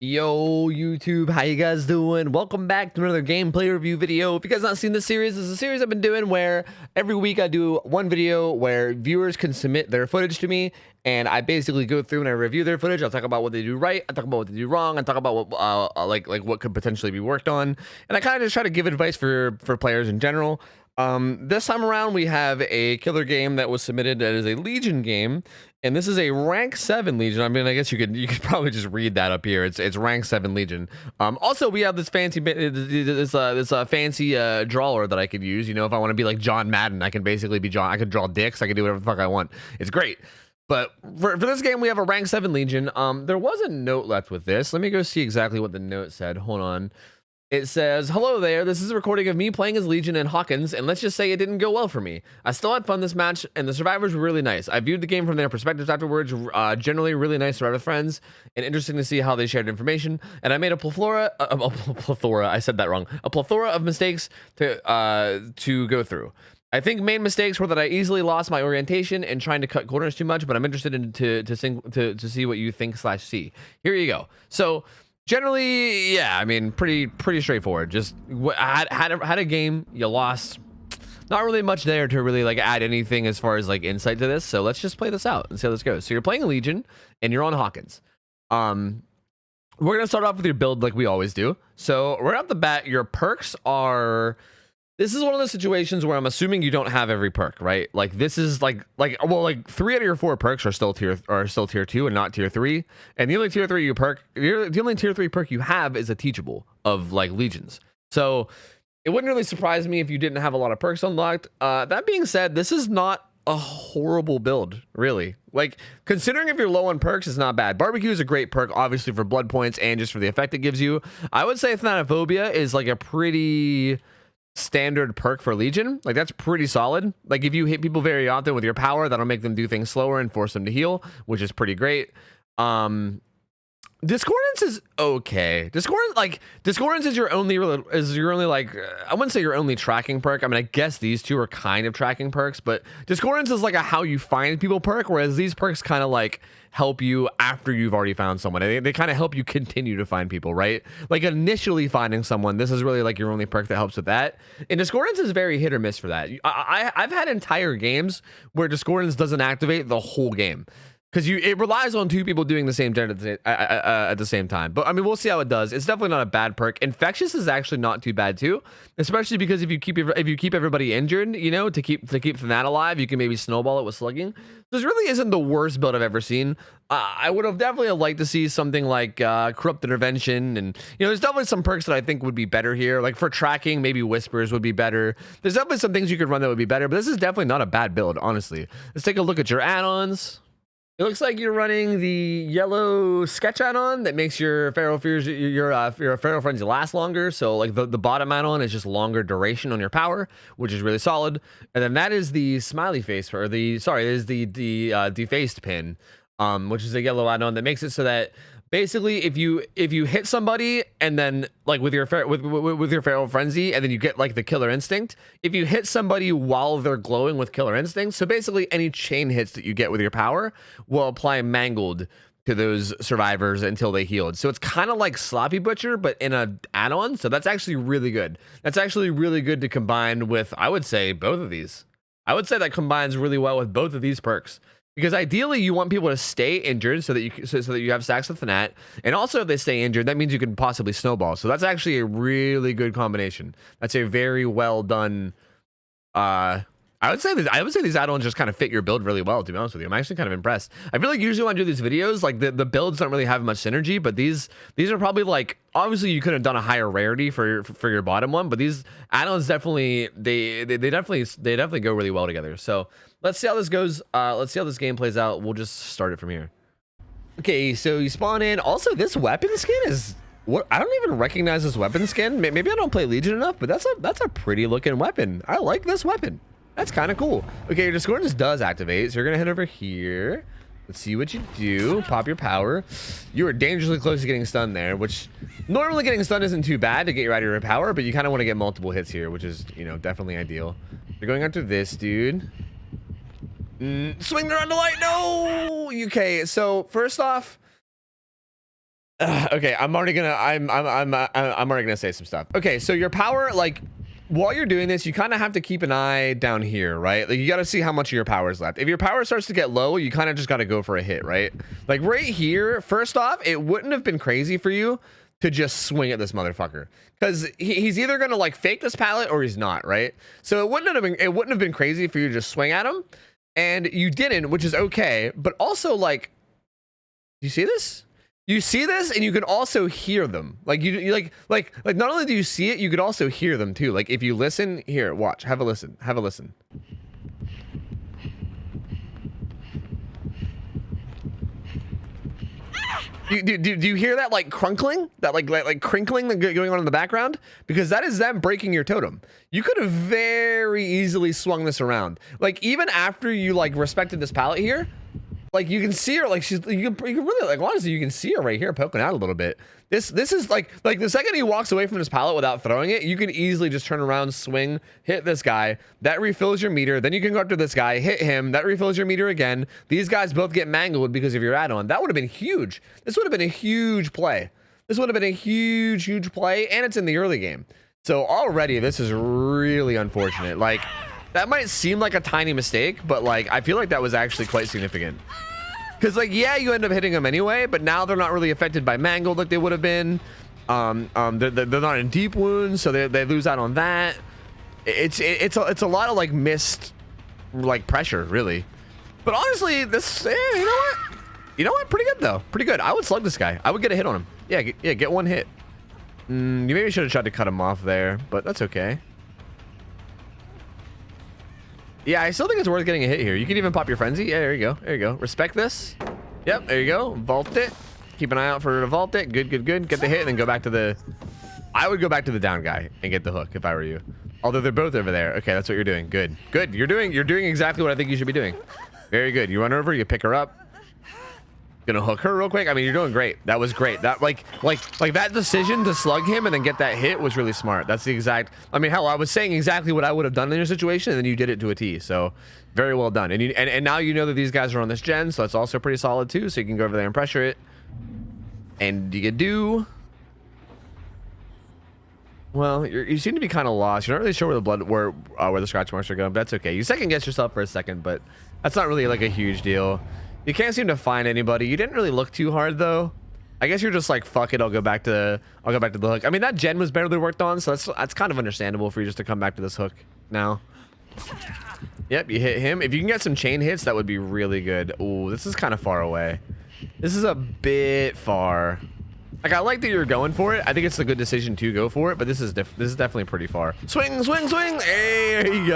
Yo YouTube, how you guys doing? Welcome back to another gameplay review video. If you guys not seen this series, this is a series I've been doing where every week I do one video where viewers can submit their footage to me, and I basically go through and I review their footage. I'll talk about what they do right, I talk about what they do wrong, I talk about what like what could potentially be worked on, and I kind of just try to give advice for players in general. This time around we have a killer game that was submitted that is a Legion game, and this is a rank 7 Legion. I mean, I guess you could probably just read that up here. It's rank 7 Legion. Also we have this fancy fancy drawer that I could use. You know, if I want to be like John Madden, I can basically be John. I could draw dicks. I can do whatever the fuck I want. It's great. But for this game, we have a rank 7 Legion. There was a note left with this. Let me go see exactly what the note said. Hold on. It says, "Hello there, this is a recording of me playing as Legion in Hawkins, and let's just say it didn't go well for me. I still had fun this match, and the survivors were really nice. I viewed the game from their perspectives afterwards, generally really nice to other friends, and interesting to see how they shared information, and I made a plethora of mistakes to go through. I think main mistakes were that I easily lost my orientation and trying to cut corners too much, but I'm interested in to see what you think / see. Here you go. So generally, yeah, I mean, pretty straightforward. Just had a game, you lost. Not really much there to really like add anything as far as like insight to this. So let's just play this out and see how this goes. So you're playing a Legion and you're on Hawkins. We're gonna start off with your build like we always do. So right off the bat, your perks are. This is one of those situations where I'm assuming you don't have every perk, right? Like this is like 3 out of your 4 perks are still tier 2 and not tier 3. And the only tier 3 perk you have is a teachable of like Legions. So it wouldn't really surprise me if you didn't have a lot of perks unlocked. That being said, this is not a horrible build, really. Like, considering if you're low on perks, it's not bad. Barbecue is a great perk, obviously, for blood points and just for the effect it gives you. I would say Thanatophobia is like a pretty standard perk for Legion. Like, that's pretty solid. Like, if you hit people very often with your power, that'll make them do things slower and force them to heal, which is pretty great. Discordance is okay. Discordance is your only like, I wouldn't say your only tracking perk. I mean, I guess these two are kind of tracking perks, but Discordance is like a how you find people perk, whereas these perks kind of like help you after you've already found someone. They kind of help you continue to find people, right? Like initially finding someone, this is really like your only perk that helps with that. And Discordance is very hit or miss for that. I've had entire games where Discordance doesn't activate the whole game, because it relies on 2 people doing the same gen at the same time. But I mean, we'll see how it does. It's definitely not a bad perk. Infectious is actually not too bad too, especially because if you keep everybody injured, you know, to keep Thanat alive, you can maybe snowball it with slugging. This really isn't the worst build I've ever seen. I would have definitely liked to see something like Corrupt Intervention, and you know, there's definitely some perks that I think would be better here. Like for tracking, maybe Whispers would be better. There's definitely some things you could run that would be better, but this is definitely not a bad build, honestly. Let's take a look at your add-ons. It looks like you're running the yellow sketch add-on that makes your Feral Frenzy last longer. So like the bottom add-on is just longer duration on your power, which is really solid. And then that is the smiley face, or is the defaced pin, which is a yellow add-on that makes it so that basically if you hit somebody and then like with your Feral Frenzy and then you get like the Killer Instinct, if you hit somebody while they're glowing with Killer Instinct, so basically any chain hits that you get with your power will apply Mangled to those survivors until they healed. So it's kind of like Sloppy Butcher, but in a add-on. So that's actually really good. That's actually really good to combine with, I would say, both of these. I would say that combines really well with both of these perks. Because ideally, you want people to stay injured so that you have stacks of Thanat, and also if they stay injured, that means you can possibly snowball. So that's actually a really good combination. That's a very well done. I would say these add-ons just kind of fit your build really well. To be honest with you, I'm actually kind of impressed. I feel like usually when I do these videos, like the builds don't really have much synergy, but these are probably like, obviously you could have done a higher rarity for your bottom one, but these add-ons definitely they definitely go really well together. So let's see how this goes. Let's see how this game plays out. We'll just start it from here. Okay, so you spawn in. Also, this weapon skin is what I don't even recognize this weapon skin. Maybe I don't play Legion enough, but that's a pretty looking weapon. I like this weapon. That's kind of cool. Okay, your Discordance does activate, so you're gonna head over here. Let's see what you do. Pop your power. You are dangerously close to getting stunned there, which normally getting stunned isn't too bad to get you out of your power, but you kind of want to get multiple hits here, which is, you know, definitely ideal. You're going after this dude. Swing around the light. No. Okay, so first off, Okay, I'm already gonna say some stuff. Okay, so your power, like, while you're doing this, you kind of have to keep an eye down here, right? Like, you got to see how much of your power is left. If your power starts to get low, you kind of just got to go for a hit, right? Like right here, first off, it wouldn't have been crazy for you to just swing at this motherfucker, because he's either gonna like fake this pallet or he's not, right? So it wouldn't have been crazy for you to just swing at him, and you didn't, which is okay. But also, like, you see this? You see this, and you can also hear them. Like you like not only do you see it, you could also hear them too. Like if you listen, here, watch, have a listen. Do you hear that like crunkling? That like crinkling that going on in the background? Because that is them breaking your totem. You could have very easily swung this around. Like even after you like respected this pallet here, like you can see her, like you can really, like, honestly, you can see her right here poking out a little bit. This is like the second he walks away from his pallet without throwing it, you can easily just turn around, swing, hit this guy. That refills your meter. Then you can go up to this guy, hit him. That refills your meter again. These guys both get mangled because of your add-on. That would have been huge. This would have been a huge play. This would have been a huge play, and it's in the early game. So already this is really unfortunate. Like, that might seem like a tiny mistake, but like I feel like that was actually quite significant. Because like, yeah, you end up hitting them anyway, but now they're not really affected by mangled like they would have been. They're not in deep wounds, so they lose out on that. It's a lot of like missed like pressure, really. But honestly, this, you know what? Pretty good though. Pretty good. I would slug this guy. I would get a hit on him. Yeah, get one hit. You maybe should have tried to cut him off there, but that's okay. Yeah, I still think it's worth getting a hit here. You can even pop your frenzy. Yeah, there you go. There you go. Respect this. Yep, there you go. Vault it. Keep an eye out for her to vault it. Good. Get the hit and then go back to the... I would go back to the down guy and get the hook if I were you. Although they're both over there. Okay, that's what you're doing. Good. You're doing exactly what I think you should be doing. Very good. You run over, you pick her up. Gonna hook her real quick. I mean, you're doing great. That was great. That like that decision to slug him and then get that hit was really smart. That's the exact, I mean, hell, I was saying exactly what I would have done in your situation, and then you did it to a T. So very well done. And now you know that these guys are on this gen, so that's also pretty solid too. So you can go over there and pressure it. And you can do, well, you seem to be kind of lost. You're not really sure where the blood, where the scratch marks are going, but that's okay. You second guess yourself for a second, but that's not really like a huge deal. You can't seem to find anybody. You didn't really look too hard though. I guess you're just like, fuck it, I'll go back to the hook. I mean, that gen was barely worked on, so that's kind of understandable for you just to come back to this hook now. Yep, you hit him. If you can get some chain hits, that would be really good. Ooh, this is kind of far away. This is a bit far. Like, I like that you're going for it. I think it's a good decision to go for it, but this is definitely pretty far. Swing. Hey, there you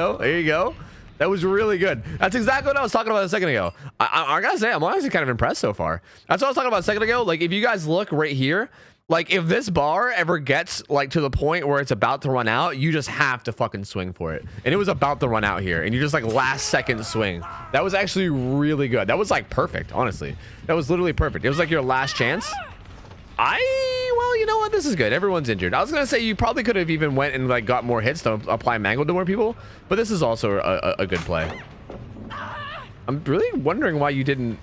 go. That was really good. That's exactly what I was talking about a second ago. I gotta say, I'm honestly kind of impressed so far. That's what I was talking about a second ago. Like, if you guys look right here, like, if this bar ever gets like to the point where it's about to run out, you just have to fucking swing for it. And it was about to run out here, and you just like last second swing. That was actually really good. That was like perfect, honestly. That was literally perfect. It was like your last chance. Well, you know what? This is good. Everyone's injured. I was gonna say you probably could have even went and like got more hits to apply mangle to more people, but this is also a good play. I'm really wondering why you didn't.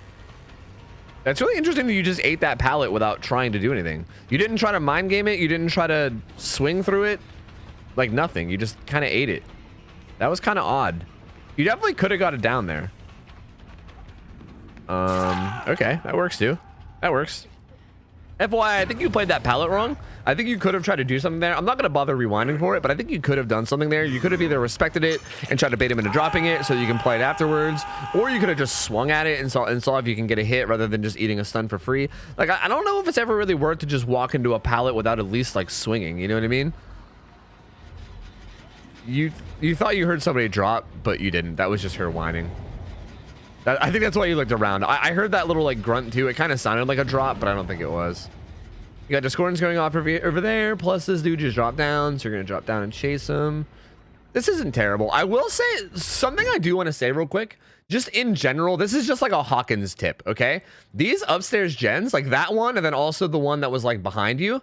That's really interesting that you just ate that pallet without trying to do anything. You didn't try to mind game it. You didn't try to swing through it. Like nothing. You just kind of ate it. That was kind of odd. You definitely could have got it down there. Okay, that works too. That works. FYI, I think you played that pallet wrong. I think you could have tried to do something there. I'm not going to bother rewinding for it, but I think you could have done something there. You could have either respected it and tried to bait him into dropping it so you can play it afterwards, or you could have just swung at it and saw if you can get a hit rather than just eating a stun for free. Like, I don't know if it's ever really worth to just walk into a pallet without at least like swinging. You know what I mean? You thought you heard somebody drop, but you didn't. That was just her whining. I think that's why you looked around. I heard that little like grunt too. It kind of sounded like a drop, but I don't think it was. You got discordance going off over there. Plus this dude just dropped down, so you're gonna drop down and chase him. This isn't terrible. I will say something I do want to say real quick. Just in general, this is just like a Hawkins tip, okay? These upstairs gens, like that one, and then also the one that was like behind you,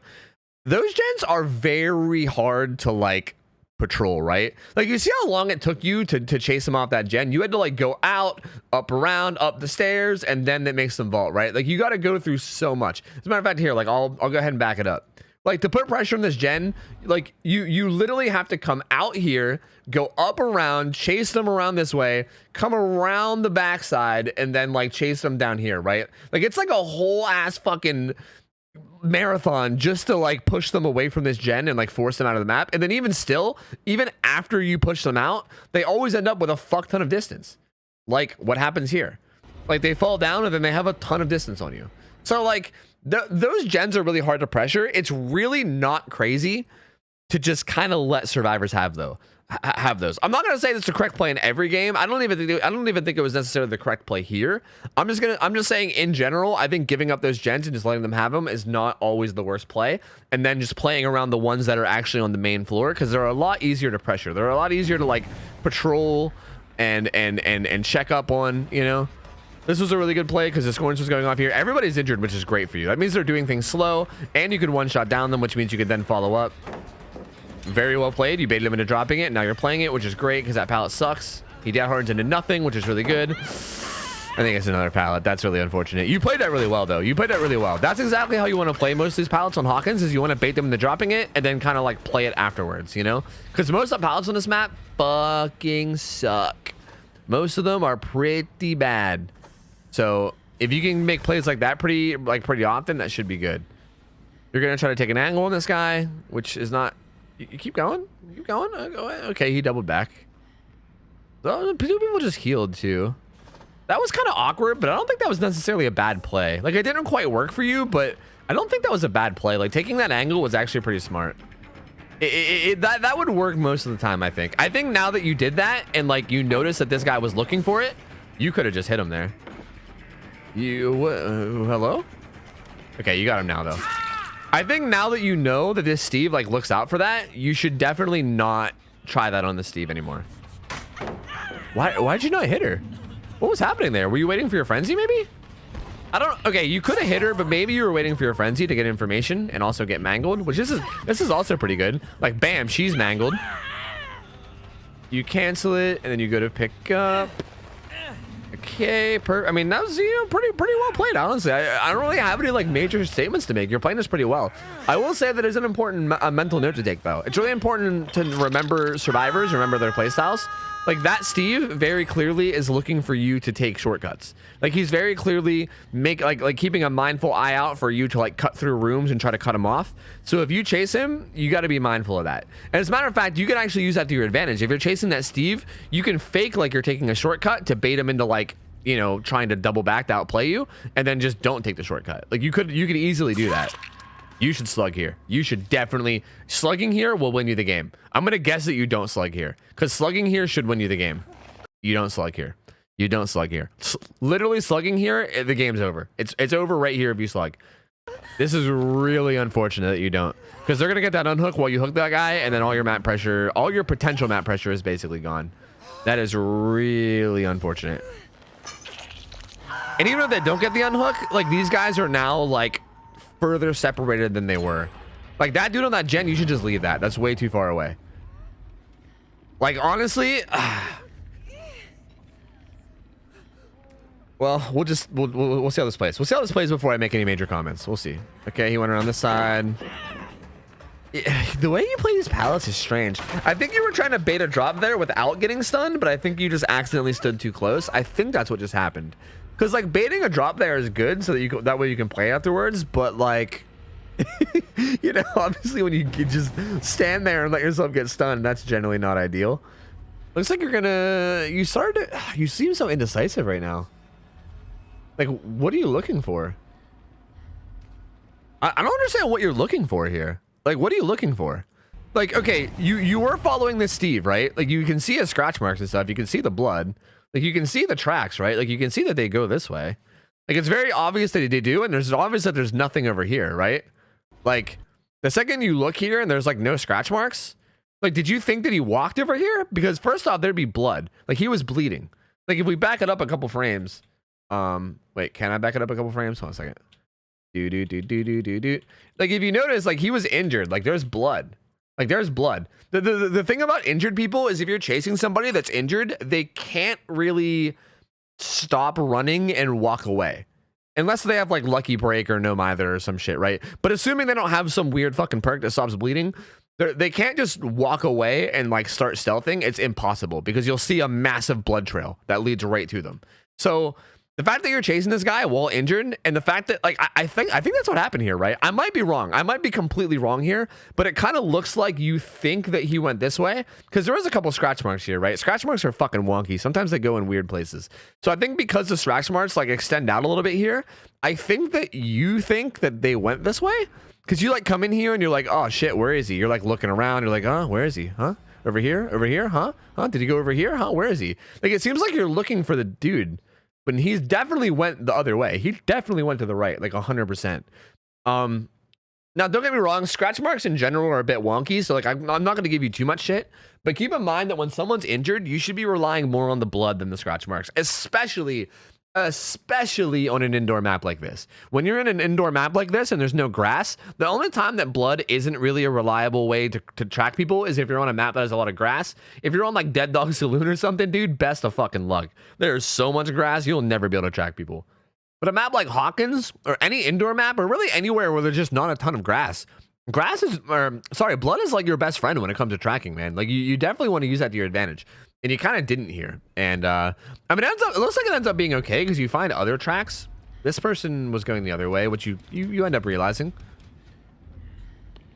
those gens are very hard to like patrol, right? Like, you see how long it took you to chase them off that gen? You had to like go out, up around, up the stairs, and then that makes them vault, right? Like, you got to go through so much. As a matter of fact, here, like, I'll go ahead and back it up. Like, to put pressure on this gen, like, you literally have to come out here, go up around, chase them around this way, come around the backside, and then like chase them down here, right? Like, it's like a whole ass fucking marathon just to like push them away from this gen and like force them out of the map. And then even still, even after you push them out, they always end up with a fuck ton of distance. Like what happens here. Like, they fall down and then they have a ton of distance on you. So like those gens are really hard to pressure. It's really not crazy to just kind of let survivors have those. I'm not gonna say that's the correct play in every game. I don't even think it was necessarily the correct play here. I'm just saying in general, I think giving up those gens and just letting them have them is not always the worst play. And then just playing around the ones that are actually on the main floor, because they're a lot easier to pressure. They're a lot easier to like patrol and check up on, you know. This was a really good play because the scorings was going off here. Everybody's injured, which is great for you. That means they're doing things slow, and you could one-shot down them, which means you could then follow up. Very well played. You baited him into dropping it. Now you're playing it, which is great because that pallet sucks. He dead hardens into nothing, which is really good. I think it's another pallet. That's really unfortunate. You played that really well, though. You played that really well. That's exactly how you want to play most of these pallets on Hawkins, is you want to bait them into dropping it and then kind of like play it afterwards, you know? Because most of the pallets on this map fucking suck. Most of them are pretty bad. So if you can make plays like that pretty often, that should be good. You're going to try to take an angle on this guy, which is not... You keep going? You keep going? Okay, he doubled back. Two people just healed, too. That was kind of awkward, but I don't think that was necessarily a bad play. Like, it didn't quite work for you, but I don't think that was a bad play. Like, taking that angle was actually pretty smart. That would work most of the time, I think. I think now that you did that, and, like, you noticed that this guy was looking for it, you could have just hit him there. Hello? Okay, you got him now, though. I think now that you know that this Steve like looks out for that, you should definitely not try that on the Steve anymore. Why'd you not hit her? What was happening there? Were you waiting for your frenzy, maybe? I don't... Okay, you could have hit her, but maybe you were waiting for your frenzy to get information and also get mangled, which this is also pretty good. Like, bam, she's mangled. You cancel it, and then you go to pick up. Okay, I mean, that was, you know, pretty well played, honestly. I don't really have any like major statements to make. You're playing this pretty well. I will say that it's an important mental note to take, though. It's really important to remember survivors, remember their playstyles. Like, that Steve very clearly is looking for you to take shortcuts. Like, he's very clearly like keeping a mindful eye out for you to like cut through rooms and try to cut him off. So if you chase him, you got to be mindful of that. And as a matter of fact, you can actually use that to your advantage. If you're chasing that Steve, you can fake like you're taking a shortcut to bait him into like, you know, trying to double back to outplay you, and then just don't take the shortcut. Like, you could easily do that. You should slug here. You should definitely... Slugging here will win you the game. I'm going to guess that you don't slug here, because slugging here should win you the game. You don't slug here. You don't slug here. Literally slugging here, the game's over. It's over right here if you slug. This is really unfortunate that you don't, because they're going to get that unhook while you hook that guy, and then all your map pressure, all your potential map pressure is basically gone. That is really unfortunate. And even if they don't get the unhook, like, these guys are now like further separated than they were. Like, that dude on that gen, you should just leave that. That's way too far away. Like, honestly, well, we'll see how this plays. We'll see how this plays before I make any major comments. We'll see. Okay, he went around this side. The way you play these pallets is strange. I think you were trying to bait a drop there without getting stunned, but I think you just accidentally stood too close. I think that's what just happened. Because, like, baiting a drop there is good, so that that way you can play afterwards, but, like, you know, obviously when you just stand there and let yourself get stunned, that's generally not ideal. Looks like you seem so indecisive right now. Like, what are you looking for? I don't understand what you're looking for here. Like, what are you looking for? Like, okay, you were following this Steve, right? Like, you can see his scratch marks and stuff. You can see the blood. Like, you can see the tracks, right? Like, you can see that they go this way. Like, it's very obvious that they do, and there's obvious that there's nothing over here, right? Like, the second you look here and there's, like, no scratch marks, like, did you think that he walked over here? Because, first off, there'd be blood. Like, he was bleeding. Like, if we back it up a couple frames... Wait, can I back it up a couple frames? Hold on a second. Like, if you notice, like, he was injured. Like, there's blood. Like there's blood. The thing about injured people is if you're chasing somebody that's injured, they can't really stop running and walk away. Unless they have like lucky break or no mither or some shit, right? But assuming they don't have some weird fucking perk that stops bleeding, they can't just walk away and like start stealthing. It's impossible because you'll see a massive blood trail that leads right to them. So the fact that you're chasing this guy while injured, and the fact that like I think that's what happened here, right? I might be wrong. I might be completely wrong here, but it kind of looks like you think that he went this way because there was a couple scratch marks here, right? Scratch marks are fucking wonky. Sometimes they go in weird places. So I think because the scratch marks like extend out a little bit here, I think that you think that they went this way because you like come in here and you're like, oh shit, where is he? You're like looking around. You're like, oh, where is he? Huh? Over here? Huh? Did he go over here? Huh? Where is he? Like it seems like you're looking for the dude. But he's definitely went the other way. He definitely went to the right, like 100%. Now, don't get me wrong. Scratch marks in general are a bit wonky. So, like, I'm not going to give you too much shit. But keep in mind that when someone's injured, you should be relying more on the blood than the scratch marks. Especially on an indoor map like this. When you're in an indoor map like this and there's no grass, the only time that blood isn't really a reliable way to track people is if you're on a map that has a lot of grass. If you're on like Dead Dog Saloon or something, dude, best of fucking luck. There's so much grass, you'll never be able to track people. But a map like Hawkins or any indoor map or really anywhere where there's just not a ton of grass, blood is like your best friend when it comes to tracking, man. Like you definitely want to use that to your advantage. And you kind of didn't here. And I mean, it looks like it ends up being okay because you find other tracks. This person was going the other way, which you end up realizing.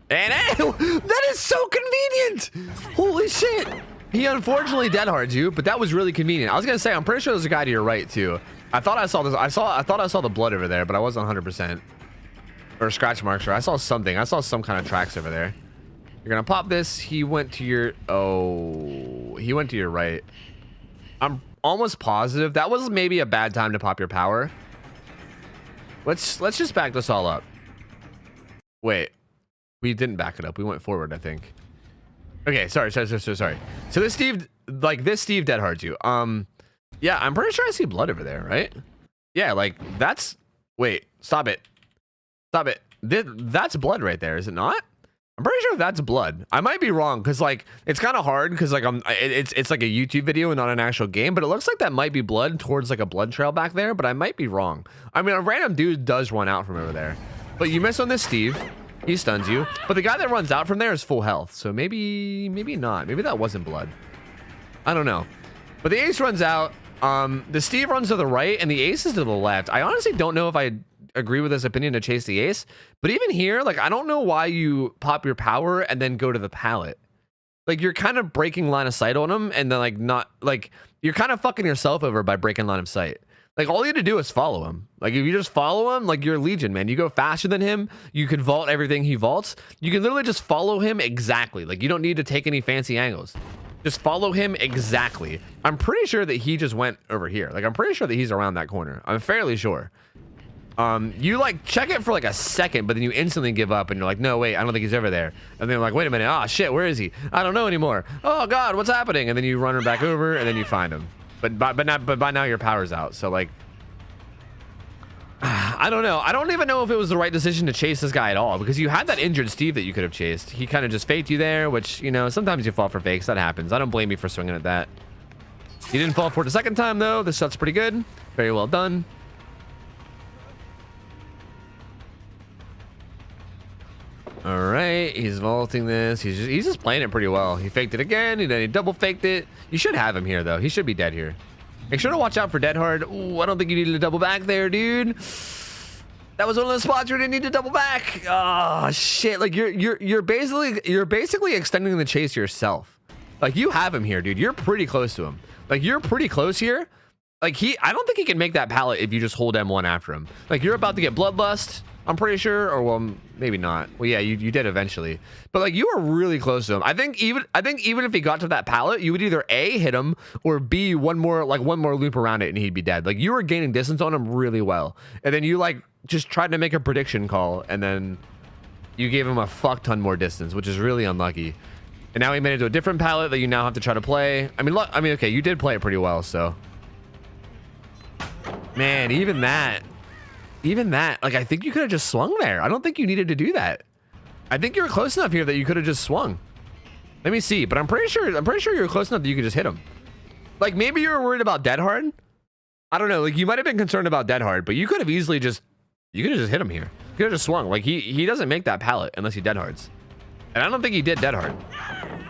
And that is so convenient. Holy shit. He unfortunately dead hards you, but that was really convenient. I was gonna say, I'm pretty sure there's a guy to your right too. I thought I saw this. I thought I saw the blood over there, but I wasn't 100%. Or scratch marks, or I saw something. I saw some kind of tracks over there. You're gonna pop this. He went to your right. I'm almost positive that was maybe a bad time to pop your power. Let's just back this all up. Wait, we didn't back it up. We went forward, I think. Okay, sorry. So this Steve dead hards you. Yeah, I'm pretty sure I see blood over there, right? Yeah, like that's. Wait, stop it. That's blood right there, is it not? I'm pretty sure that's blood. I might be wrong because like it's kind of hard because like it's like a YouTube video and not an actual game, but it looks like that might be blood towards like a blood trail back there, but I might be wrong. I mean, a random dude does run out from over there, but you miss on this Steve, he stuns you, but the guy that runs out from there is full health, so maybe not. Maybe that wasn't blood. I don't know, but the ace runs out. The Steve runs to the right and the ace is to the left. I honestly don't know if I agree with this opinion to chase the ace, but even here, like I don't know why you pop your power and then go to the pallet. Like you're kind of breaking line of sight on him, and then like not like you're kind of fucking yourself over by breaking line of sight. Like all you have to do is follow him. Like if you just follow him, like you're Legion, man. You go faster than him. You can vault everything he vaults. You can literally just follow him exactly. Like you don't need to take any fancy angles. Just follow him exactly. I'm pretty sure that he just went over here. Like I'm pretty sure that he's around that corner. I'm fairly sure. You like check it for like a second, but then you instantly give up and you're like, no, wait, I don't think he's over there. And then you're like, wait a minute. Oh shit, where is he? I don't know anymore. Oh God, what's happening? And then you run her back over and then you find him. But by now your power's out. So like, I don't know. I don't even know if it was the right decision to chase this guy at all because you had that injured Steve that you could have chased. He kind of just faked you there, which, you know, sometimes you fall for fakes. That happens. I don't blame you for swinging at that. You didn't fall for it the second time though. This shot's pretty good. Very well done. All right, he's vaulting this. He's just playing it pretty well. He faked it again, and then he double faked it. You should have him here, though. He should be dead here. Make sure to watch out for Dead Hard. Ooh, I don't think you needed to double back there, dude. That was one of those spots where you didn't need to double back. Oh shit! Like you're basically extending the chase yourself. Like you have him here, dude. You're pretty close to him. Like you're pretty close here. Like I don't think he can make that pallet if you just hold M1 after him. Like you're about to get bloodlust. I'm pretty sure, or well, maybe not. Well, yeah, you did eventually, but like you were really close to him. I think even if he got to that pallet, you would either A, hit him, or B, one more loop around it and he'd be dead. Like you were gaining distance on him really well, and then you like just tried to make a prediction call, and then you gave him a fuck ton more distance, which is really unlucky. And now he made it to a different pallet that you now have to try to play. I mean, okay, you did play it pretty well, so man, even that, like, I think you could have just swung there. I don't think you needed to do that. I think you were close enough here that you could have just swung. Let me see, but I'm pretty sure you're close enough that you could just hit him. Like maybe you were worried about dead hard. I don't know. Like you might have been concerned about dead hard, but you could have easily just hit him here. You could have just swung. Like he doesn't make that pallet unless he dead hards. And I don't think he did dead hard.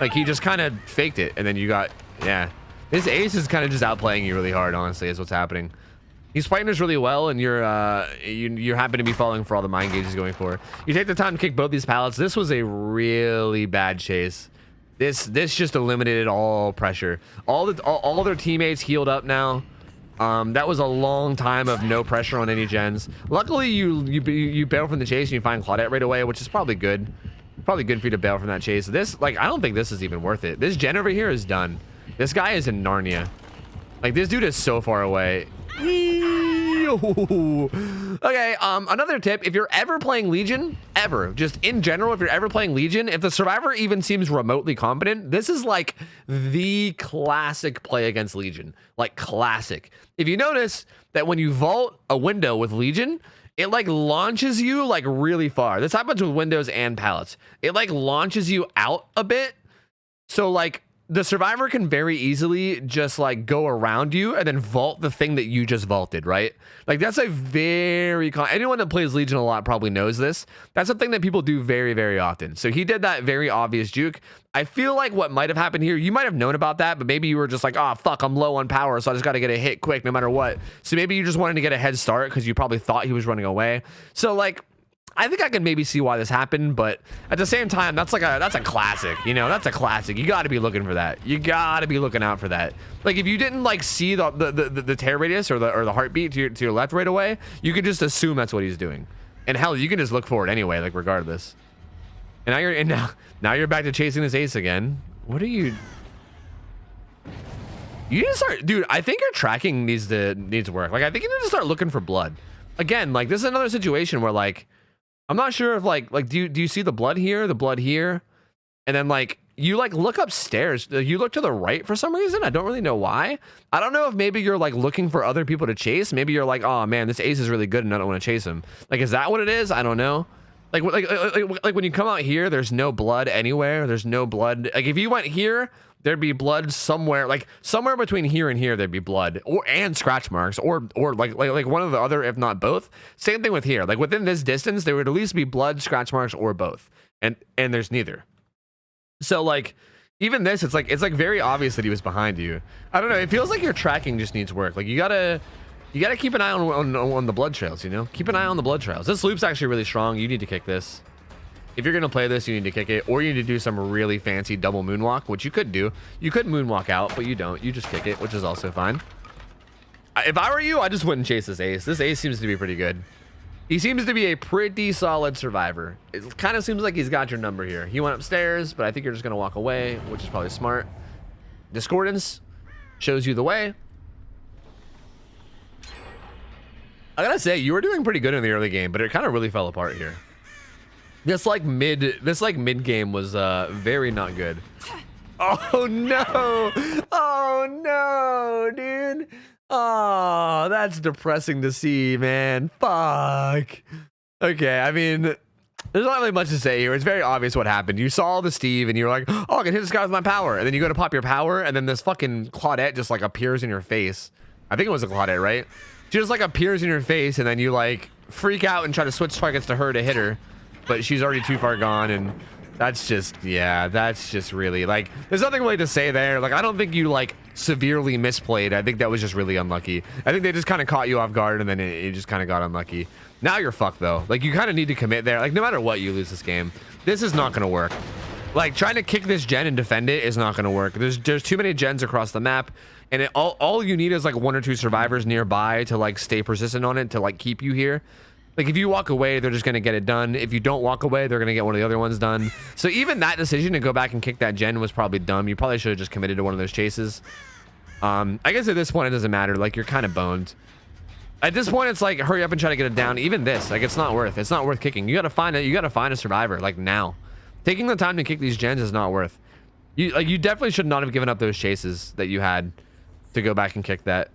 Like he just kind of faked it, and then you got, yeah. This ace is kind of just outplaying you really hard, honestly, is what's happening. He's fighting us really well, and you happen to be falling for all the mind gauges going for. You take the time to kick both these pallets. This was a really bad chase. This just eliminated all pressure. All their teammates healed up now. That was a long time of no pressure on any gens. Luckily, you bail from the chase and you find Claudette right away, which is probably good. Probably good for you to bail from that chase. This, like, I don't think this is even worth it. This gen over here is done. This guy is in Narnia. Like, this dude is so far away. Okay, another tip, if you're ever playing Legion, just in general, if you're ever playing Legion, if the survivor even seems remotely competent, this is like the classic play against Legion. Like, classic. If you notice that when you vault a window with Legion, it like launches you like really far. This happens with windows and pallets. It like launches you out a bit. So like the survivor can very easily just like go around you and then vault the thing that you just vaulted, right? Like that's a very, anyone that plays Legion a lot probably knows this. That's a thing that people do very often. So he did that very obvious juke. I feel like what might have happened here, you might have known about that, but maybe you were just like, oh, fuck, I'm low on power, so I just got to get a hit quick no matter what. So maybe you just wanted to get a head start because you probably thought he was running away. So like, I think I can maybe see why this happened, but at the same time, that's a classic, you know, that's a classic. You got to be looking for that. You got to be looking out for that. Like if you didn't like see the tear radius or the heartbeat to your left right away, you could just assume that's what he's doing. And hell, you can just look for it anyway, like regardless. And now you're back to chasing this ace again. What are you? You need to start, dude. I think your tracking needs to work. Like I think you need to start looking for blood. Again, like this is another situation where like I'm not sure if like do you see the blood here, and then like you like look upstairs. You look to the right for some reason. I don't really know why. I don't know if maybe you're like looking for other people to chase. Maybe you're like, oh man, this ace is really good and I don't want to chase him. Like is that what it is? I don't know. Like when you come out here, there's no blood anywhere. There's no blood. Like if you went here, there'd be blood somewhere. Like somewhere between here and here, there'd be blood and scratch marks, or like one of the other, if not both. Same thing with here. Like within this distance, there would at least be blood, scratch marks, or both. And there's neither. So like even this, it's like very obvious that he was behind you. I don't know. It feels like your tracking just needs work. Like you gotta keep an eye on the blood trails, you know? Keep an eye on the blood trails. This loop's actually really strong. You need to kick this. If you're going to play this, you need to kick it. Or you need to do some really fancy double moonwalk, which you could do. You could moonwalk out, but you don't. You just kick it, which is also fine. If I were you, I just wouldn't chase this ace. This ace seems to be pretty good. He seems to be a pretty solid survivor. It kind of seems like he's got your number here. He went upstairs, but I think you're just going to walk away, which is probably smart. Discordance shows you the way. I gotta say, you were doing pretty good in the early game, but it kind of really fell apart here. This like mid game was very not good. Oh no! Oh no, dude! Oh, that's depressing to see, man. Fuck. Okay, I mean, there's not really much to say here. It's very obvious what happened. You saw the Steve, and you're like, oh, I can hit this guy with my power, and then you go to pop your power, and then this fucking Claudette just like appears in your face. I think it was a Claudette, right? She just like appears in your face, and then you like freak out and try to switch targets to her to hit her, but she's already too far gone, and that's just, yeah, that's just really like, there's nothing really to say there. Like I don't think you like severely misplayed. I think that was just really unlucky. I think they just kind of caught you off guard, and then it just kind of got unlucky. Now you're fucked though. Like you kind of need to commit there. Like no matter what, you lose this game. This is not gonna work. Like trying to kick this gen and defend it is not gonna work. There's too many gens across the map. And all you need is like 1 or 2 survivors nearby to like stay persistent on it to like keep you here. Like if you walk away, they're just going to get it done. If you don't walk away, they're going to get one of the other ones done. So even that decision to go back and kick that gen was probably dumb. You probably should have just committed to one of those chases. I guess at this point, it doesn't matter. Like you're kind of boned. At this point, it's like hurry up and try to get it down. Even this, like it's not worth kicking. You got to find a survivor like now. Taking the time to kick these gens is not worth. You definitely should not have given up those chases that you had to go back and kick that.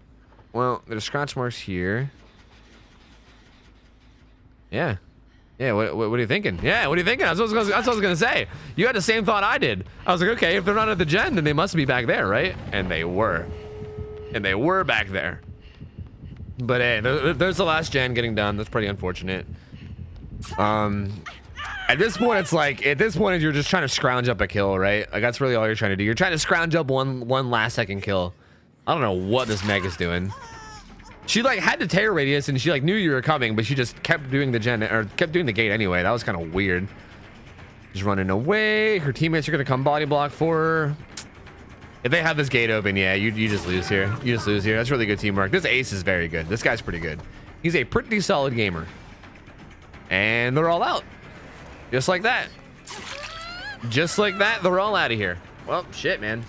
Well, there's scratch marks here. Yeah. Yeah, what are you thinking? Yeah, what are you thinking? That's what I was gonna say. You had the same thought I did. I was like, okay, if they're not at the gen, then they must be back there, right? And they were. And they were back there. But hey, there's the last gen getting done. That's pretty unfortunate. At this point, it's like, you're just trying to scrounge up a kill, right? Like, that's really all you're trying to do. You're trying to scrounge up one last second kill. I don't know what this Meg is doing. She like had the tear radius and she like knew you were coming, but she just kept doing the gen or kept doing the gate anyway. That was kind of weird. She's running away. Her teammates are gonna come body block for her. If they have this gate open, yeah, you just lose here. You just lose here. That's really good teamwork. This ace is very good. This guy's pretty good. He's a pretty solid gamer. And they're all out. Just like that. Just like that, they're all out of here. Well, shit, man.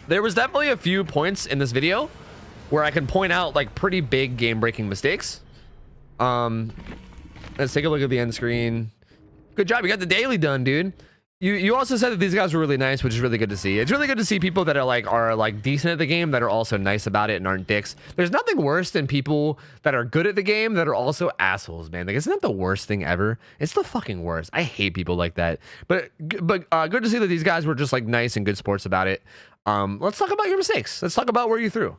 There was definitely a few points in this video where I can point out like pretty big game-breaking mistakes. Let's take a look at the end screen. Good job, you got the daily done, dude. You also said that these guys were really nice, which is really good to see. It's really good to see people that are like decent at the game that are also nice about it and aren't dicks. There's nothing worse than people that are good at the game that are also assholes, man. Like, isn't that the worst thing ever? It's the fucking worst. I hate people like that. But good to see that these guys were just like nice and good sports about it. Let's talk about your mistakes. Let's talk about where you threw.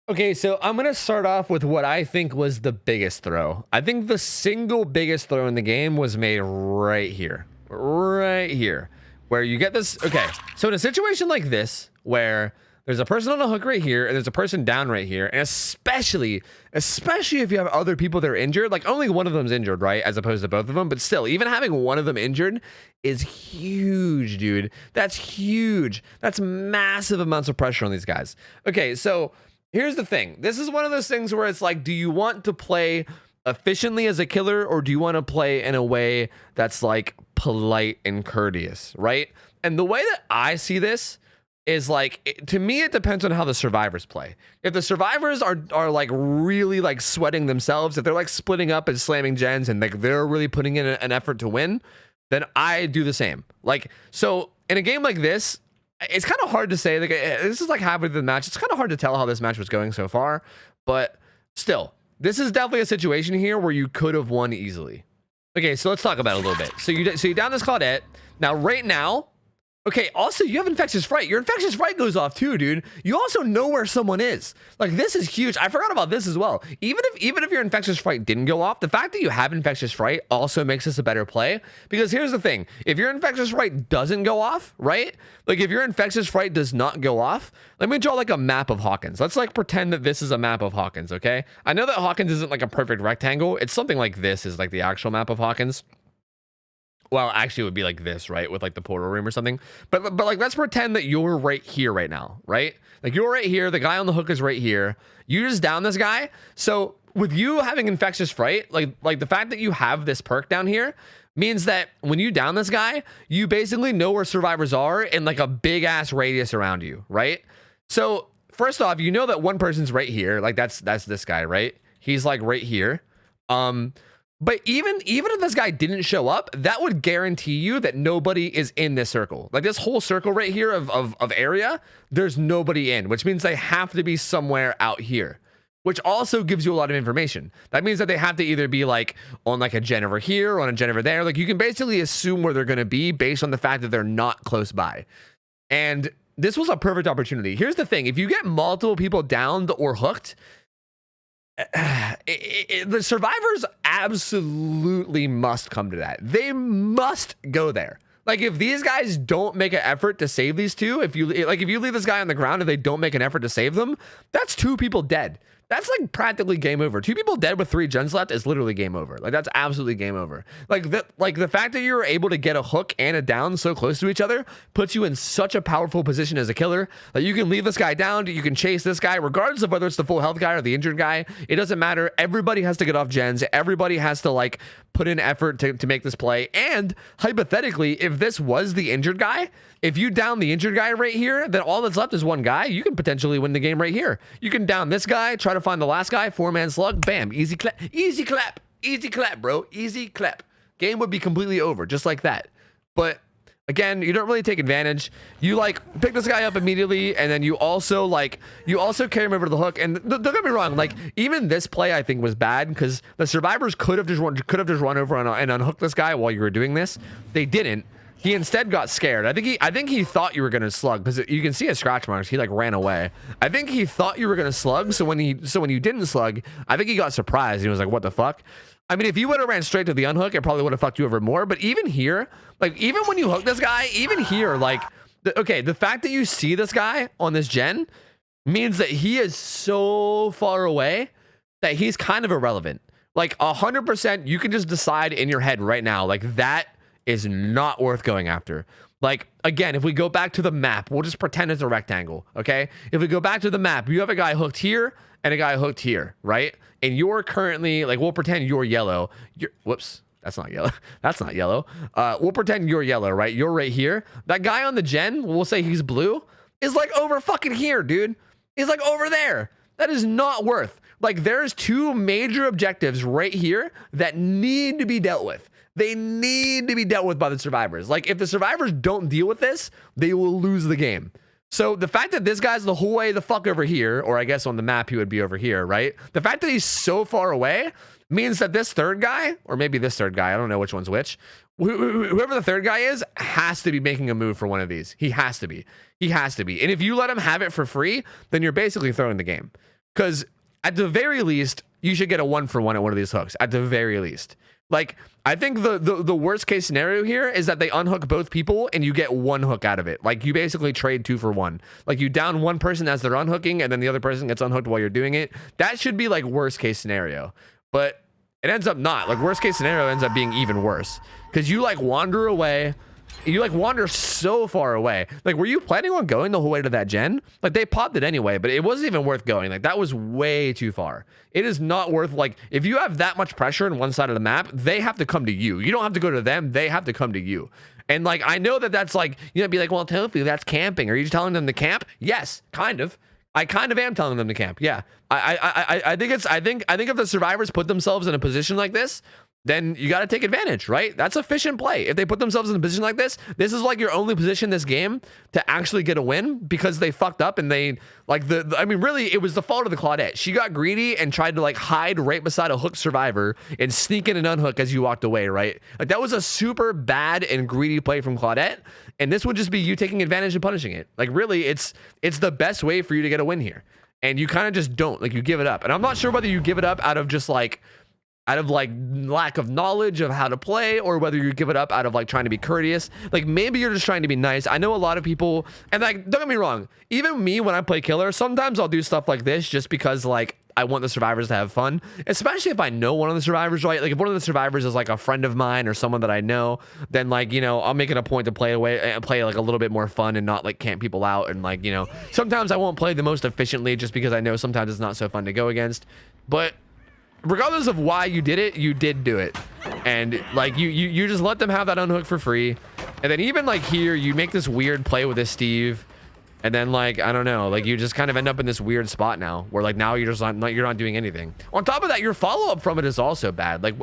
Okay, so I'm going to start off with what I think was the biggest throw. I think the single biggest throw in the game was made right here. Right here. Where you get this... Okay, so in a situation like this, where there's a person on a hook right here, and there's a person down right here, and especially if you have other people that are injured, like only one of them's injured, right? As opposed to both of them, but still, even having one of them injured is huge, dude. That's huge. That's massive amounts of pressure on these guys. Okay, so... here's the thing. This is one of those things where it's like, do you want to play efficiently as a killer, or do you want to play in a way that's like polite and courteous, right? And the way that I see this is like, to me, it depends on how the survivors play. If the survivors are like really like sweating themselves, if they're like splitting up and slamming gens and like they're really putting in an effort to win, then I do the same. Like, so in a game like this, it's kind of hard to say, like, this is like halfway through the match. It's kind of hard to tell how this match was going so far, but still, this is definitely a situation here where you could have won easily. Okay, so let's talk about it a little bit. So you down this Claudette. Now, right now, okay, also, you have Infectious Fright. Your Infectious Fright goes off too, dude. You also know where someone is. Like, this is huge. I forgot about this as well. Even if your Infectious Fright didn't go off, the fact that you have Infectious Fright also makes this a better play. Because here's the thing. If your Infectious Fright doesn't go off, right? Like, if your Infectious Fright does not go off, let me draw, like, a map of Hawkins. Let's, like, pretend that this is a map of Hawkins, okay? I know that Hawkins isn't, like, a perfect rectangle. It's something like this is, like, the actual map of Hawkins. Well, actually, it would be like this, right? With like the portal room or something. But like, let's pretend that you're right here right now, right? Like, you're right here. The guy on the hook is right here. You just down this guy. So with you having Infectious Fright, like the fact that you have this perk down here means that when you down this guy, you basically know where survivors are in like a big ass radius around you, right? So first off, you know that one person's right here. Like, that's this guy, right? He's like right here. But even if this guy didn't show up, that would guarantee you that nobody is in this circle. Like, this whole circle right here of area, there's nobody in, which means they have to be somewhere out here, which also gives you a lot of information. That means that they have to either be like on like a gen over here or on a gen over there. Like, you can basically assume where they're going to be based on the fact that they're not close by. And this was a perfect opportunity. Here's the thing. If you get multiple people downed or hooked, the survivors absolutely must come to that. They must go there. Like, if these guys don't make an effort to save these two, if you leave this guy on the ground and they don't make an effort to save them, that's 2 people dead. That's like practically game over. 2 people dead with 3 gens left is literally game over. Like, that's absolutely game over. Like the fact that you're able to get a hook and a down so close to each other puts you in such a powerful position as a killer that you can leave this guy down, you can chase this guy, regardless of whether it's the full health guy or the injured guy. It doesn't matter. Everybody has to get off gens. Everybody has to like put in effort to make this play. And hypothetically, if this was the injured guy, if you down the injured guy right here, then all that's left is one guy. You can potentially win the game right here. You can down this guy, try to find the last guy, 4-man slug, bam, easy clap, easy clap, easy clap, bro, easy clap. Game would be completely over, just like that. But Again, you don't really take advantage. You like pick this guy up immediately, and then you also carry him over to the hook. And don't get me wrong, like even this play I think was bad because the survivors could have just run over and unhooked this guy while you were doing this. They didn't. He instead got scared. I think he thought you were gonna slug because you can see his scratch marks. He like ran away. I think he thought you were gonna slug. So when you didn't slug, I think he got surprised. He was like, "What the fuck?" I mean, if you would have ran straight to the unhook, it probably would have fucked you over more. But even here, like, even when you hook this guy, even here, like, the fact that you see this guy on this gen means that he is so far away that he's kind of irrelevant. Like, 100%, you can just decide in your head right now, like, that is not worth going after. Like, again, if we go back to the map, we'll just pretend it's a rectangle, okay? If we go back to the map, you have a guy hooked here and a guy hooked here, right? And you're currently, like, we'll pretend you're yellow. Whoops, that's not yellow. That's not yellow. We'll pretend you're yellow, right? You're right here. That guy on the gen, we'll say he's blue, is like over fucking here, dude. He's like over there. That is not worth. Like, there's two major objectives right here that need to be dealt with. They need to be dealt with by the survivors. Like, if the survivors don't deal with this, they will lose the game. So the fact that this guy's the whole way the fuck over here, or I guess on the map he would be over here, right? The fact that he's so far away means that this third guy, or maybe this third guy, I don't know which one's which, whoever the third guy is has to be making a move for one of these. He has to be. He has to be. And if you let him have it for free, then you're basically throwing the game. Because at the very least, you should get a 1-for-1 at one of these hooks. At the very least. Like, I think the worst case scenario here is that they unhook both people and you get one hook out of it. Like, you basically trade 2 for 1. Like, you down one person as they're unhooking and then the other person gets unhooked while you're doing it. That should be like worst case scenario. But it ends up not. Like, worst case scenario ends up being even worse. Because you like wander away. You like wander so far away. Like, were you planning on going the whole way to that gen? Like, they popped it anyway, but it wasn't even worth going. Like, that was way too far. It is not worth, like, if you have that much pressure on one side of the map, they have to come to you. You don't have to go to them. They have to come to you. And like, I know that that's like, you know, be like, well, Tofu, that's camping. Are you just telling them to camp? Yes, kind of. I kind of am telling them to camp. Yeah. I think if the survivors put themselves in a position like this, then you got to take advantage, right? That's efficient play. If they put themselves in a position like this is like your only position this game to actually get a win because they fucked up and they like I mean, really, it was the fault of the Claudette. She got greedy and tried to like hide right beside a hook survivor and sneak in an unhook as you walked away, right? Like, that was a super bad and greedy play from Claudette. And this would just be you taking advantage and punishing it. Like, really, it's the best way for you to get a win here. And you kind of just don't, like, you give it up. And I'm not sure whether you give it up out of just like lack of knowledge of how to play, or whether you give it up out of like trying to be courteous. Like, maybe you're just trying to be nice. I know a lot of people, and like, don't get me wrong, even me when I play killer, sometimes I'll do stuff like this just because like I want the survivors to have fun, especially if I know one of the survivors, right? Like, if one of the survivors is like a friend of mine or someone that I know, then like, you know, I'll make it a point to play like a little bit more fun and not like camp people out. And like, you know, sometimes I won't play the most efficiently just because I know sometimes it's not so fun to go against. But regardless of why you did it, you did do it. And like, you just let them have that unhook for free. And then even like here, you make this weird play with this Steve, and then like, I don't know, like, you just kind of end up in this weird spot now where like now you're just you're not doing anything. On top of that, your follow-up from it is also bad. Like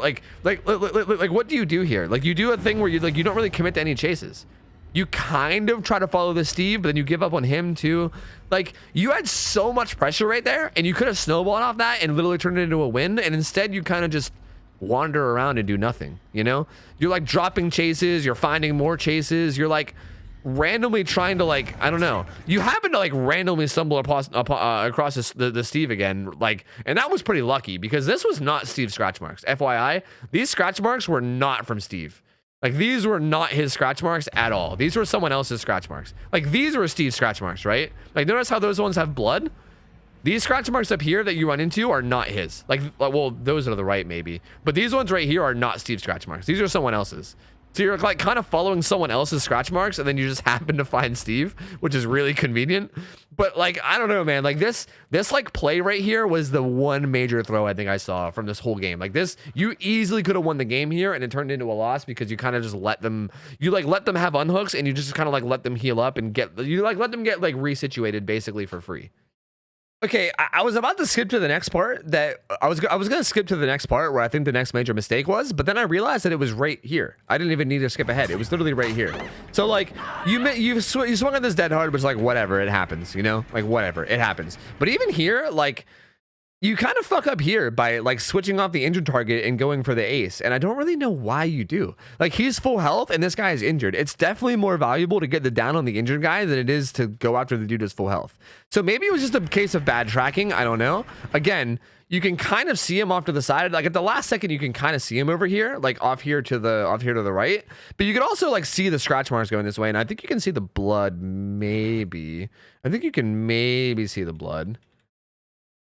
what do you do here? Like, you do a thing where you don't really commit to any chases. You kind of try to follow the Steve, but then you give up on him too. Like, you had so much pressure right there, and you could have snowballed off that and literally turned it into a win. And instead, you kind of just wander around and do nothing. You know, you're like dropping chases, you're finding more chases, you're like randomly trying to, like, I don't know. You happen to like randomly stumble across the Steve again, like, and that was pretty lucky because this was not Steve's scratch marks. FYI, these scratch marks were not from Steve. Like, these were not his scratch marks at all. These were someone else's scratch marks. Like, these were Steve's scratch marks, right? Like, notice how those ones have blood? These scratch marks up here that you run into are not his. Like, well, those are the right, maybe. But these ones right here are not Steve's scratch marks. These are someone else's. So you're like kind of following someone else's scratch marks, and then you just happen to find Steve, which is really convenient. But like, I don't know, man. Like, this like play right here was the one major throw I think I saw from this whole game. Like, this, you easily could have won the game here, and it turned into a loss because you kind of just let them have unhooks, and you just kind of like let them heal up and let them get like resituated basically for free. Okay, I was about to skip to the next part that I was gonna skip to the next part where I think the next major mistake was, but then I realized that it was right here. I didn't even need to skip ahead. It was literally right here. So like you swung on this dead hard, which is like whatever, it happens, you know, like whatever, it happens. But even here, like you kind of fuck up here by like switching off the injured target and going for the ace. And I don't really know why you do. Like he's full health and this guy is injured. It's definitely more valuable to get the down on the injured guy than it is to go after the dude who's full health. So maybe it was just a case of bad tracking. I don't know. Again, you can kind of see him off to the side. Like at the last second, you can kind of see him over here, like off here to the right. But you can also like see the scratch marks going this way. And I think you can see the blood. Maybe. I think you can maybe see the blood.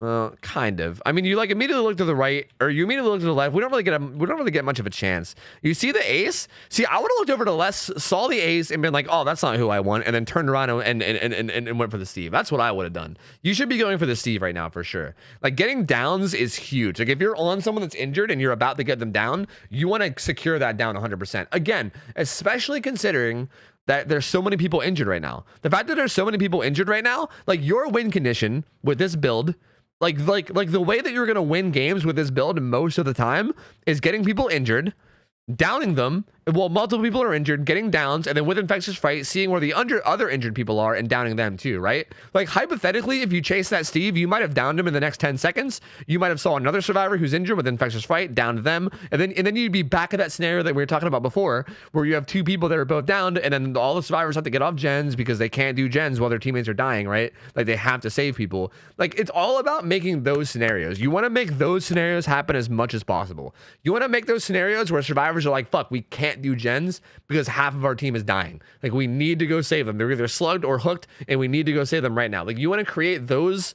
Well, kind of. I mean, you like immediately look to the right, or you immediately look to the left. We don't really get much of a chance. You see the ace? See, I would have looked over to the left, saw the ace, and been like, "Oh, that's not who I want," and then turned around and went for the Steve. That's what I would have done. You should be going for the Steve right now for sure. Like getting downs is huge. Like if you're on someone that's injured and you're about to get them down, you want to secure that down 100%. Again, especially considering that there's so many people injured right now. The fact that there's so many people injured right now, like your win condition with this build. Like the way that you're going to win games with this build most of the time is getting people injured, downing them, well, multiple people are injured, getting downs, and then with infectious fright, seeing where the other injured people are and downing them too, right? Like hypothetically, if you chase that Steve, you might have downed him in the next 10 seconds. You might have saw another survivor who's injured with infectious fright, downed them, and then you'd be back at that scenario that we were talking about before, where you have two people that are both downed, and then all the survivors have to get off gens because they can't do gens while their teammates are dying, right? Like they have to save people. Like it's all about making those scenarios. You want to make those scenarios happen as much as possible. You want to make those scenarios where survivors are like, fuck, we can't do gens because half of our team is dying. Like we need to go save them. They're either slugged or hooked and we need to go save them right now. Like you want to create those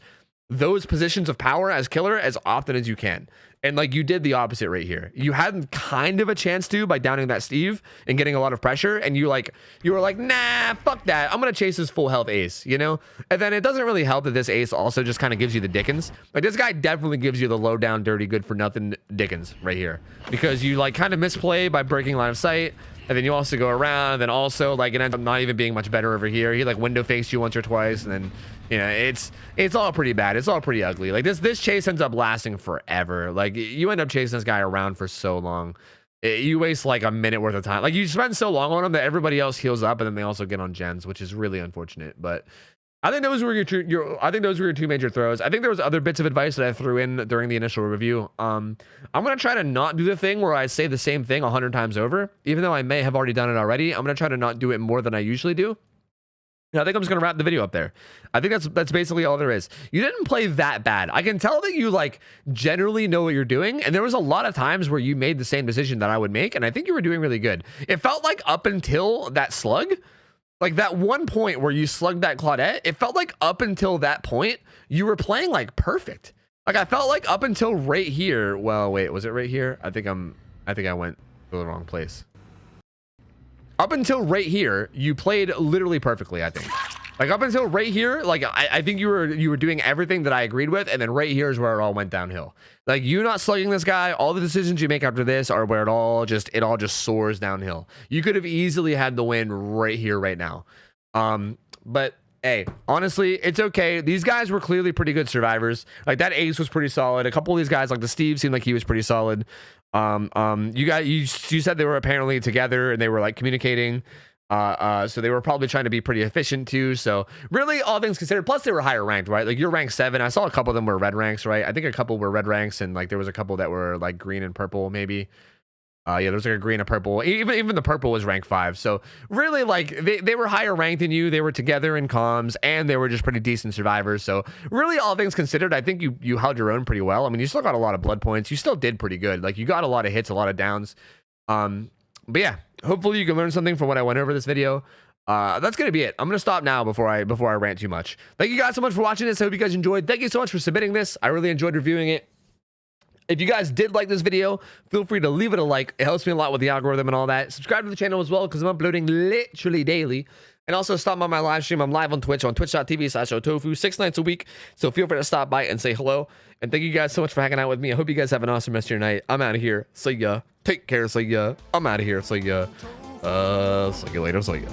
positions of power as killer as often as you can. And like you did the opposite right here. You had kind of a chance to by downing that Steve and getting a lot of pressure, and you were like, nah, fuck that. I'm gonna chase this full health ace, you know? And then it doesn't really help that this ace also just kind of gives you the Dickens. Like this guy definitely gives you the low down, dirty, good for nothing Dickens right here. Because you like kind of misplay by breaking line of sight. And then you also go around, and then also like it ends up not even being much better over here. He like window fakes you once or twice, and then you know it's all pretty bad. It's all pretty ugly. Like this chase ends up lasting forever. Like you end up chasing this guy around for so long. You waste like a minute worth of time. Like you spend so long on him that everybody else heals up, and then they also get on gens, which is really unfortunate. But I think those were your two major throws. I think there was other bits of advice that I threw in during the initial review. I'm gonna try to not do the thing where I say the same thing 100 times over, even though I may have already done it already. I'm gonna try to not do it more than I usually do. I think I'm just gonna wrap the video up there. I think that's basically all there is. You didn't play that bad. I can tell that you like generally know what you're doing, and there was a lot of times where you made the same decision that I would make, and I think you were doing really good. It felt like up until that slug. Like that one point where you slugged that Claudette, it felt like up until that point, you were playing like perfect. Like I felt like up until right here. Well, wait, was it right here? I think I went to the wrong place. Up until right here, you played literally perfectly, I think. Like up until right here, like I think you were doing everything that I agreed with, and then right here is where it all went downhill. Like you not slugging this guy, all the decisions you make after this are where it all just soars downhill. You could have easily had the win right here, right now. But hey, honestly, it's okay. These guys were clearly pretty good survivors. Like that ace was pretty solid. A couple of these guys, like the Steve, seemed like he was pretty solid. You said they were apparently together and they were like communicating. So they were probably trying to be pretty efficient too. So really, all things considered, plus they were higher ranked, right? Like you're rank 7. I saw a couple of them were red ranks, right? I think a couple were red ranks, and like there was a couple that were like green and purple, maybe. Yeah, there was like a green and purple. Even the purple was rank 5. So really, like they were higher ranked than you. They were together in comms, and they were just pretty decent survivors. So really, all things considered, I think you held your own pretty well. I mean, you still got a lot of blood points. You still did pretty good. Like you got a lot of hits, a lot of downs. But yeah, hopefully you can learn something from what I went over this video. That's gonna be it. I'm gonna stop now before I rant too much. Thank you guys so much for watching this. I hope you guys enjoyed. Thank you so much for submitting this. I really enjoyed reviewing it. If you guys did like this video, feel free to leave it a like. It helps me a lot with the algorithm and all that. Subscribe to the channel as well, because I'm uploading literally daily. And also stop by my live stream. I'm live on Twitch on twitch.tv/OhTofu 6 nights a week. So feel free to stop by and say hello. And thank you guys so much for hanging out with me. I hope you guys have an awesome rest of your night. I'm out of here. See ya. Take care. See ya. I'm out of here. See ya. See you later. See ya.